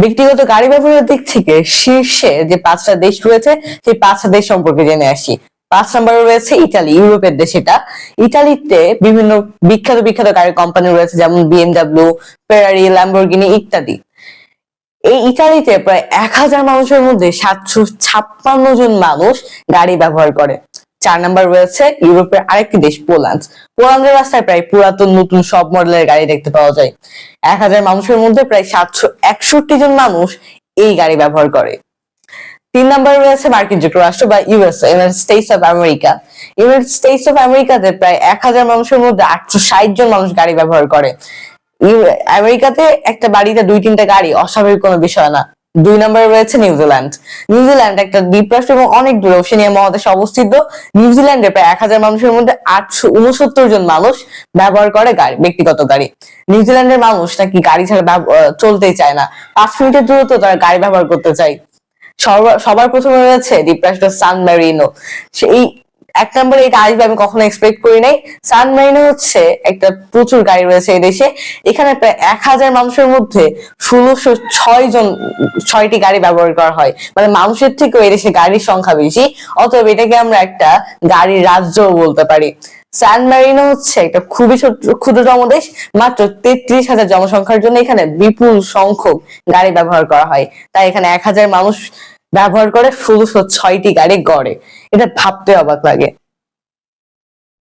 ব্যক্তিগত গাড়ি ব্যবহারের দিক থেকে শীর্ষে যে 5টা দেশ রয়েছে সেই 5টা দেশ সম্পর্কে জেনে আসি। 5 নম্বরে রয়েছে ইতালি, ইউরোপের দেশ এটা। ইতালিতে বিভিন্ন বিখ্যাত বিখ্যাত গাড়ির কোম্পানি রয়েছে, যেমন বিএমডব্লিউ, ফেরারি, ল্যাম্বরগিনি ইত্যাদি। এই ইতালিতে প্রায় 1000 মানুষের মধ্যে 756 জন মানুষ গাড়ি ব্যবহার করে। 4 নম্বর রয়েছে ইউরোপের আরেকটি দেশ পোল্যান্ড। পোল্যান্ডের রাস্তায় প্রায় পুরাতন নতুন সব মডেলের গাড়ি দেখতে পাওয়া যায়। 1000 মানুষের মধ্যে প্রায় 761 জন মানুষ এই গাড়ি ব্যবহার করে। 3 নম্বরে রয়েছে মার্কিন যুক্তরাষ্ট্র বা USA, United states of America. United states of আমেরিকাতে প্রায় 1000 মানুষের মধ্যে 860 জন মানুষ গাড়ি ব্যবহার করে। আমেরিকাতে একটা বাড়িতে 2-3টা গাড়ি অস্বাভাবিক কোনো বিষয় না। 2 নম্বরে রয়েছে নিউজিল্যান্ড। নিউজিল্যান্ড একটা দ্বীপরাষ্ট্র এবং অনেক দূরে ওশেনিয়া মহাদেশে অবস্থিত। নিউজিল্যান্ডে প্রায় 1000 মানুষের মধ্যে 869 জন মানুষ ব্যবহার করে গাড়ি, ব্যক্তিগত গাড়ি। নিউজিল্যান্ডের মানুষ নাকি গাড়ি ছাড়া চলতেই চায় না, 5 মিনিটের দূরত্ব তারা গাড়ি ব্যবহার করতে চায়। সবার প্রথমে রয়েছে দ্বীপরাষ্ট্র সান মেরিনো। সেই 1 নম্বরে এটা আসবে আমি কখনো এক্সপেক্ট করি নাই। সান মেরিনো হচ্ছে একটা প্রচুর গাড়ি রয়েছে এই দেশে। এখানে প্রায় 1000 মানুষের মধ্যে 1606টি গাড়ি ব্যবহার করা হয়। মানে মানুষের থেকেও এই দেশে গাড়ির সংখ্যা বেশি, অতএব এটাকে আমরা একটা গাড়ির রাজ্যও বলতে পারি। সান মেরিনো হচ্ছে একটা খুবই ক্ষুদ্রতম দেশ। মাত্র 33,000 জনসংখ্যার জন্য এখানে বিপুল সংখ্যক গাড়ি ব্যবহার করা হয়। তাই এখানে 1000 মানুষ ব্যবহার করে 1606টি গাড়ি গড়ে। এটা ভাবতে অবাক লাগে।